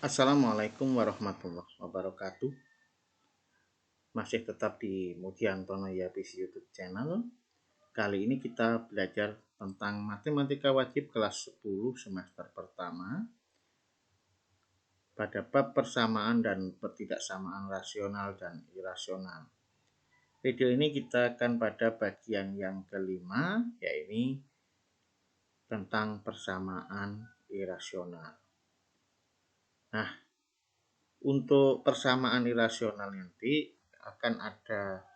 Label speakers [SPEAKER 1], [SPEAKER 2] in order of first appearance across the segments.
[SPEAKER 1] Assalamualaikum warahmatullahi wabarakatuh. Masih tetap di Mujiantono Yabis YouTube channel. Kali ini kita belajar tentang matematika wajib kelas 10 semester pertama pada bab persamaan dan ketidaksamaan rasional dan irasional. Video ini kita akan pada bagian yang kelima, yaitu tentang persamaan irasional. Nah, untuk persamaan irasional nanti akan ada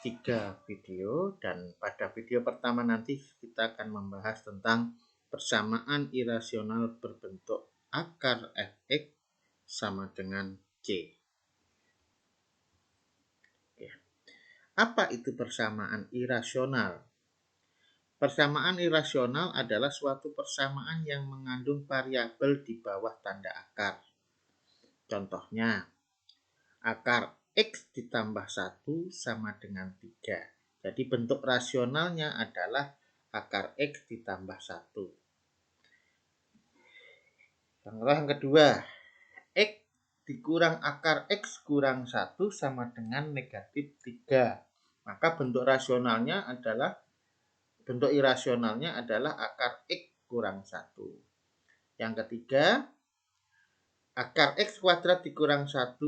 [SPEAKER 1] 3 video, dan pada video pertama nanti kita akan membahas tentang persamaan irasional berbentuk akar fx sama dengan c. Apa itu persamaan irasional? Persamaan irasional adalah suatu persamaan yang mengandung variabel di bawah tanda akar. Contohnya, akar X ditambah 1 sama dengan 3. Jadi bentuk rasionalnya adalah akar X ditambah 1. Contoh yang kedua, X dikurang akar X kurang 1 sama dengan negatif 3. Maka bentuk irasionalnya adalah akar X kurang 1. Yang ketiga, akar X kuadrat dikurang 1,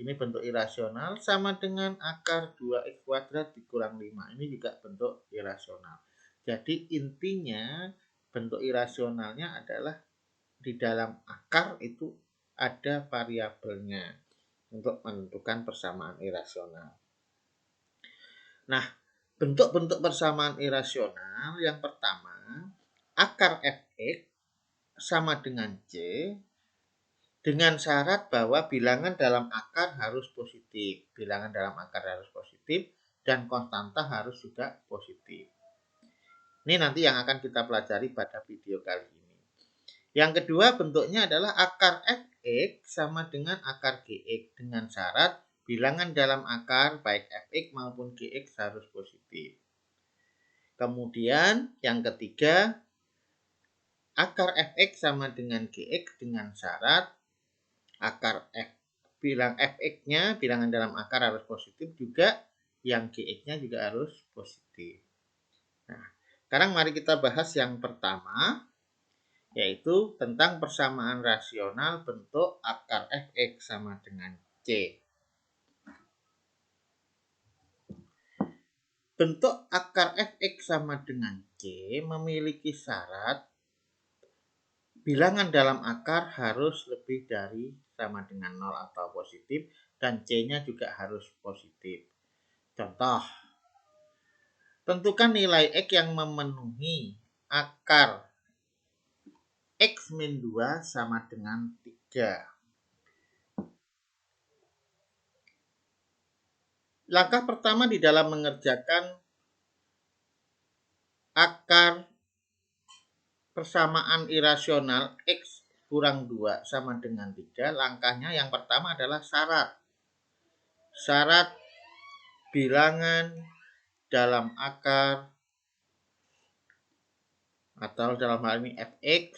[SPEAKER 1] ini bentuk irasional, sama dengan akar 2x kuadrat dikurang 5. Ini juga bentuk irasional. Jadi intinya bentuk irasionalnya adalah di dalam akar itu ada variabelnya untuk menentukan persamaan irasional. Nah, bentuk-bentuk persamaan irasional yang pertama, akar fx sama dengan c dengan syarat bahwa bilangan dalam akar harus positif. Bilangan dalam akar harus positif dan konstanta harus juga positif. Ini nanti yang akan kita pelajari pada video kali ini. Yang kedua bentuknya adalah akar fx sama dengan akar gx dengan syarat bilangan dalam akar baik fx maupun gx harus positif. Kemudian yang ketiga, akar fx sama dengan gx dengan syarat akar fx-nya, bilangan dalam akar harus positif juga, yang gx-nya juga harus positif. Nah, sekarang mari kita bahas yang pertama, yaitu tentang persamaan rasional bentuk akar fx sama dengan c. Bentuk akar fx sama dengan c memiliki syarat bilangan dalam akar harus lebih dari sama dengan 0 atau positif, dan c-nya juga harus positif. Contoh, tentukan nilai x yang memenuhi akar x min 2 sama dengan 3. Langkah pertama di dalam mengerjakan akar persamaan irasional x kurang 2 sama dengan 3, langkahnya yang pertama adalah syarat. Syarat bilangan dalam akar atau dalam hal ini fx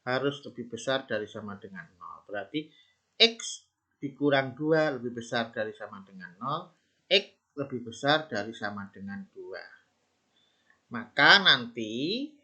[SPEAKER 1] harus lebih besar dari sama dengan 0. Berarti x dikurang 2 lebih besar dari sama dengan 0, x lebih besar dari sama dengan 2. Maka nanti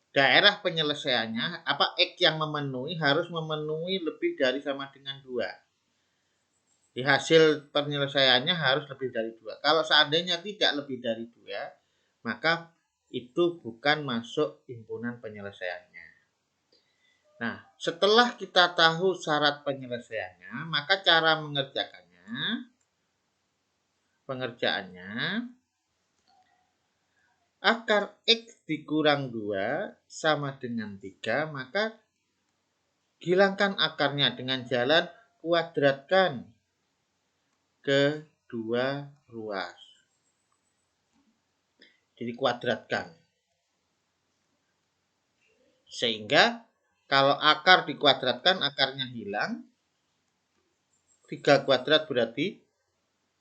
[SPEAKER 1] daerah penyelesaiannya x yang memenuhi harus memenuhi lebih dari sama dengan 2. Di hasil penyelesaiannya harus lebih dari 2. Kalau seandainya tidak lebih dari 2, maka itu bukan masuk himpunan penyelesaiannya. Nah, setelah kita tahu syarat penyelesaiannya, maka cara pengerjaannya akar x dikurang 2 sama dengan 3, maka hilangkan akarnya dengan jalan kuadratkan ke 2 ruas. Jadi kuadratkan. Sehingga kalau akar dikuadratkan, akarnya hilang. 3 kuadrat berarti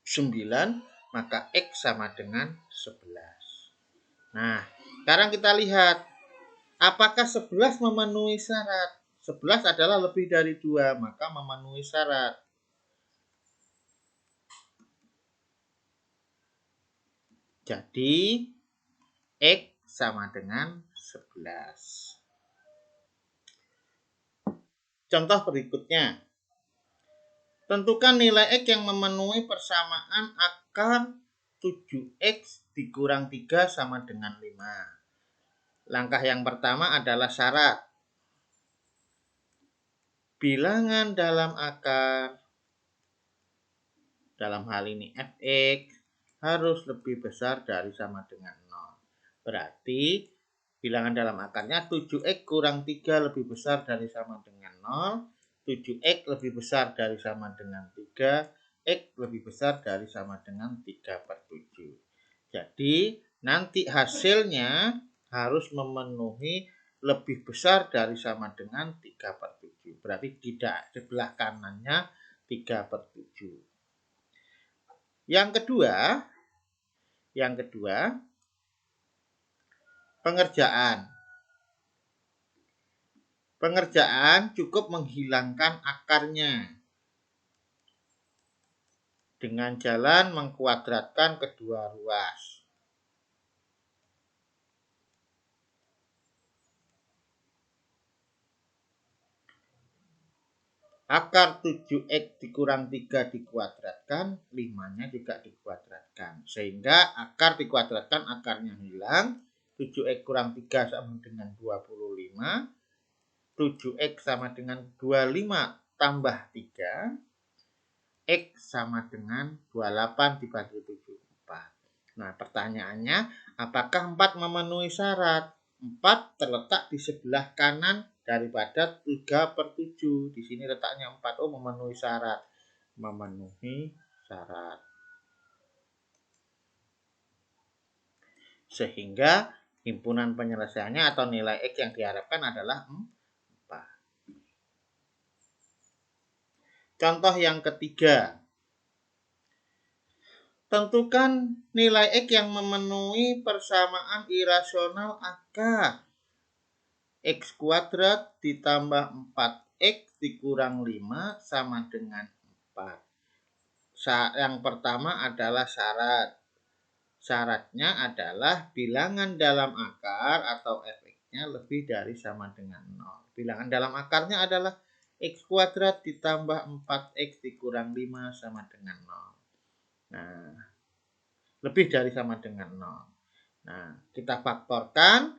[SPEAKER 1] 9, maka x sama dengan 11. Nah, sekarang kita lihat Apakah 11 memenuhi syarat? 11 adalah lebih dari 2, maka memenuhi syarat. Jadi, X sama dengan 11. Contoh berikutnya. Tentukan nilai X yang memenuhi persamaan akar 7X dikurang 3 sama dengan 5. Langkah yang pertama adalah syarat. Bilangan dalam akar, dalam hal ini Fx, harus lebih besar dari sama dengan 0. Berarti bilangan dalam akarnya 7X kurang 3 lebih besar dari sama dengan 0. 7X lebih besar dari sama dengan 3. X lebih besar dari sama dengan 3/7. Jadi nanti hasilnya harus memenuhi lebih besar dari sama dengan 3/7. Berarti tidak sebelah kanannya 3/7. Yang kedua, pengerjaan. Pengerjaan cukup menghilangkan akarnya dengan jalan mengkuadratkan kedua ruas. Akar 7X dikurang 3 dikuadratkan, 5-nya juga dikuadratkan. Sehingga akar dikuadratkan, akarnya hilang. 7X kurang 3 sama dengan 25. 7X sama dengan 25 tambah 3. X sama dengan 28 dibagi 7, 4. Nah, pertanyaannya, apakah 4 memenuhi syarat? 4 terletak di sebelah kanan daripada 3/7. Di sini letaknya 4. Oh, memenuhi syarat. Memenuhi syarat. Sehingga himpunan penyelesaiannya atau nilai X yang diharapkan adalah 4. Contoh yang ketiga. Tentukan nilai X yang memenuhi persamaan irasional akar. X kuadrat ditambah 4X dikurang 5 sama dengan 4. Yang pertama adalah syarat. Syaratnya adalah bilangan dalam akar atau Fx-nya lebih dari sama dengan 0. Bilangan dalam akarnya adalah X kuadrat ditambah 4X dikurang 5 sama dengan 0. Nah, lebih dari sama dengan 0. Nah, kita faktorkan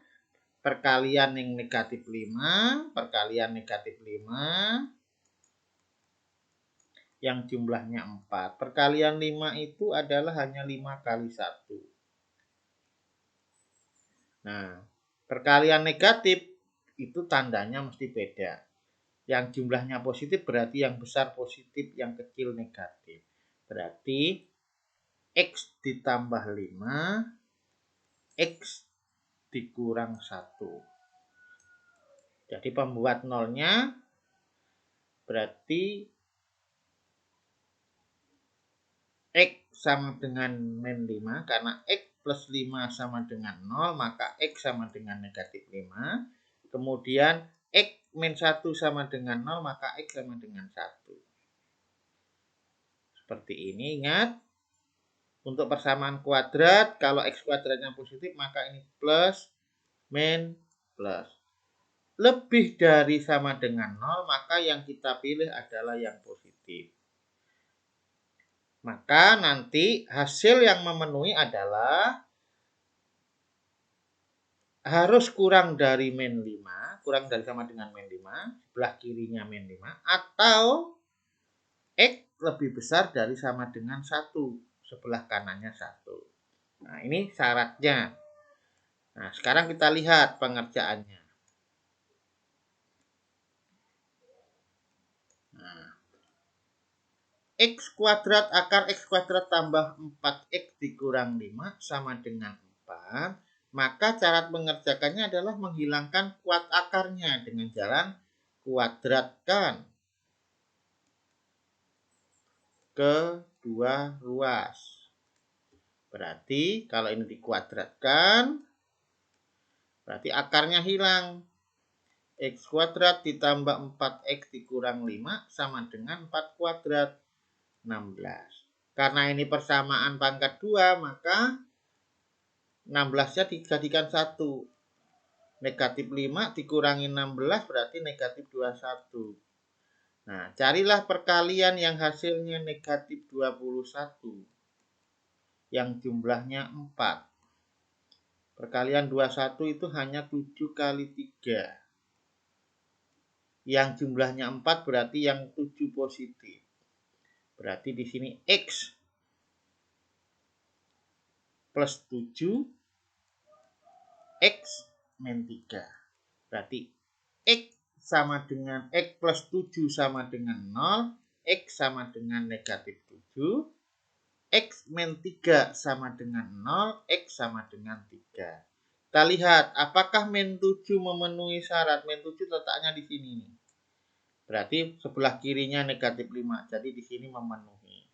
[SPEAKER 1] perkalian yang negatif 5, perkalian negatif 5 yang jumlahnya 4. Perkalian 5 itu adalah hanya 5 kali 1. Nah, perkalian negatif itu tandanya mesti beda. Yang jumlahnya positif berarti yang besar positif, yang kecil negatif. Berarti X ditambah 5, X dikurang 1. Jadi pembuat nolnya berarti X sama dengan min 5. Karena X plus 5 sama dengan 0, maka X sama dengan negatif 5. Kemudian X min 1 sama dengan 0, maka X sama dengan 1. Seperti ini, ingat. Untuk persamaan kuadrat, kalau X kuadratnya positif, maka ini plus, min, plus. Lebih dari sama dengan 0, maka yang kita pilih adalah yang positif. Maka nanti hasil yang memenuhi adalah harus kurang dari min 5, kurang dari sama dengan min 5, sebelah kirinya min 5, atau X lebih besar dari sama dengan 1, sebelah kanannya 1. Nah, ini syaratnya. Nah, sekarang kita lihat pengerjaannya. Nah, X kuadrat akar X kuadrat tambah 4X dikurang 5 sama dengan 4. Maka cara mengerjakannya adalah menghilangkan kuad akarnya dengan jalan kuadratkan kedua ruas. Berarti kalau ini dikuadratkan, Berarti akarnya hilang. X kuadrat ditambah 4X dikurang 5 sama dengan 4 kuadrat, 16. Karena ini persamaan pangkat 2, maka 16-nya dijadikan 1. Negatif 5 dikurangi 16 berarti negatif 21. Nah, carilah perkalian yang hasilnya negatif 21. Yang jumlahnya 4. Perkalian 21 itu hanya 7 kali 3. Yang jumlahnya 4 berarti yang 7 positif. Berarti di sini X plus 7, X min 3. Berarti X sama dengan X plus 7 sama dengan 0, X sama dengan negatif 7, X min 3 sama dengan 0, X sama dengan 3. Kita lihat apakah min 7 memenuhi syarat. Min 7 letaknya di sini nih. Berarti sebelah kirinya negatif 5. Jadi di sini memenuhi.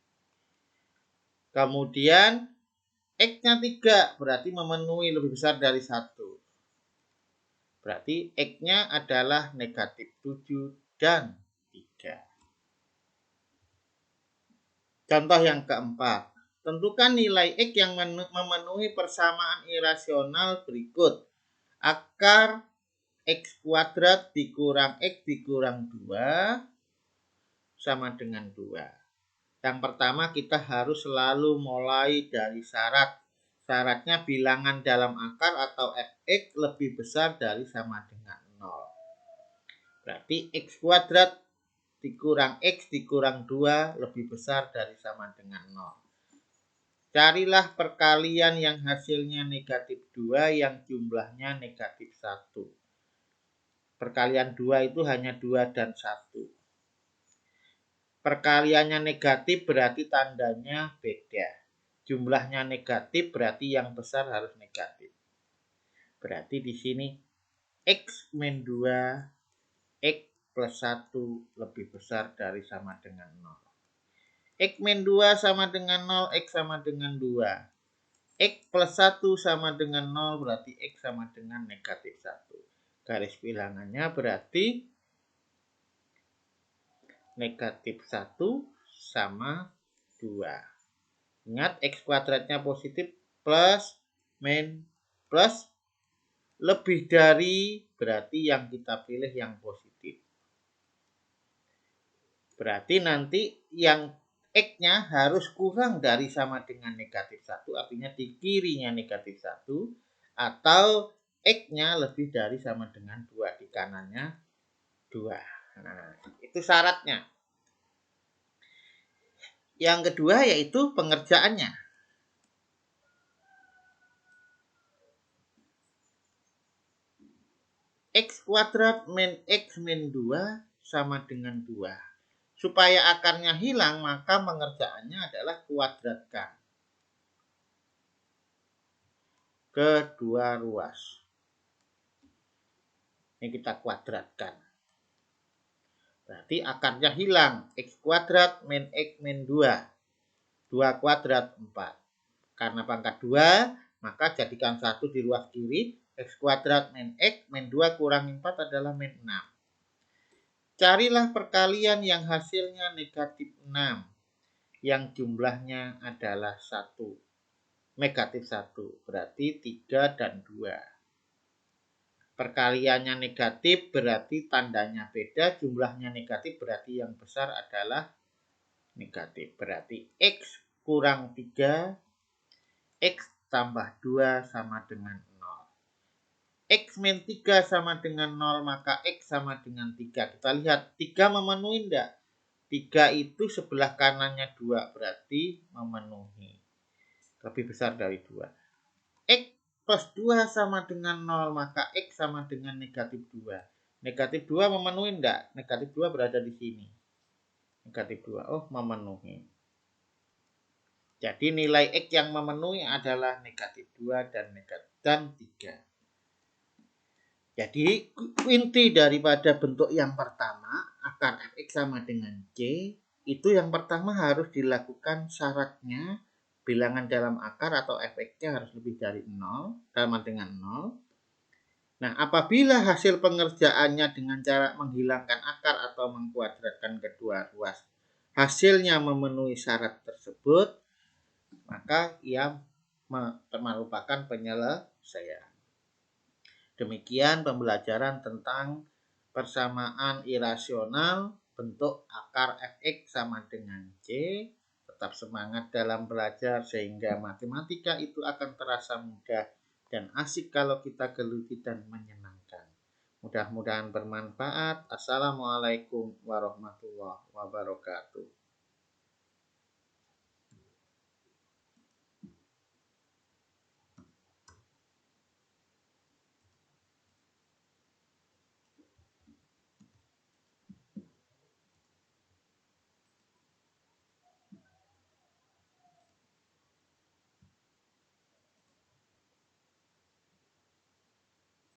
[SPEAKER 1] Kemudian X-nya 3 berarti memenuhi, lebih besar dari 1. Berarti X-nya adalah negatif 7 dan 3. Contoh yang keempat. Tentukan nilai X yang memenuhi persamaan irasional berikut. Akar X kuadrat dikurang X dikurang 2 sama dengan 2. Yang pertama kita harus selalu mulai dari syarat. Syaratnya bilangan dalam akar atau fx lebih besar dari sama dengan 0. Berarti x kuadrat dikurang x dikurang 2 lebih besar dari sama dengan 0. Carilah perkalian yang hasilnya negatif 2 yang jumlahnya negatif 1. Perkalian 2 itu hanya 2 dan 1. Perkaliannya negatif berarti tandanya beda. Jumlahnya negatif berarti yang besar harus negatif. Berarti di sini X min 2, X plus 1 lebih besar dari sama dengan 0. X min 2 sama dengan 0, X sama dengan 2. X plus 1 sama dengan 0 berarti X sama dengan negatif 1. Garis bilangannya berarti negatif 1 sama 2. Ingat X kuadratnya positif plus min plus lebih dari berarti yang kita pilih yang positif. Berarti nanti yang X-nya harus kurang dari sama dengan negatif 1. Artinya di kirinya negatif 1. Atau X-nya lebih dari sama dengan 2. Di kanannya 2. Nah, itu syaratnya. Yang kedua yaitu pengerjaannya. X kuadrat min X min 2 sama dengan 2. Supaya akarnya hilang, maka pengerjaannya adalah kuadratkan kedua ruas. Ini kita kuadratkan. Berarti akarnya hilang. X kuadrat min X min 2. 2 kuadrat 4. Karena pangkat 2, maka jadikan 1 di ruas kiri. X kuadrat min X min 2 kurang 4 adalah min 6. Carilah perkalian yang hasilnya negatif 6. Yang jumlahnya adalah 1. Negatif 1. Berarti 3 dan 2. Perkaliannya negatif berarti tandanya beda, jumlahnya negatif berarti yang besar adalah negatif. Berarti X kurang 3, X tambah 2 sama dengan 0. X min 3 sama dengan 0, maka X sama dengan 3. Kita lihat 3 memenuhi enggak? 3 itu sebelah kanannya 2, berarti memenuhi. Lebih besar dari 2. X plus 2 sama dengan 0, maka X sama dengan negatif 2. Negatif 2 memenuhi enggak? Negatif 2 berada di sini. Negatif 2, oh memenuhi. Jadi nilai X yang memenuhi adalah negatif 2 dan 3. Jadi inti daripada bentuk yang pertama, akar fx sama dengan C, itu yang pertama harus dilakukan syaratnya. Bilangan dalam akar atau fx-nya harus lebih dari 0, sama dengan 0. Nah, apabila hasil pengerjaannya dengan cara menghilangkan akar atau mengkuadratkan kedua ruas hasilnya memenuhi syarat tersebut, maka ia merupakan penyelesaian. Demikian pembelajaran tentang persamaan irasional bentuk akar fx sama dengan c. Tetap semangat dalam belajar sehingga matematika itu akan terasa mudah dan asik kalau kita geluti dan menyenangkan. Mudah-mudahan bermanfaat. Assalamualaikum warahmatullahi wabarakatuh.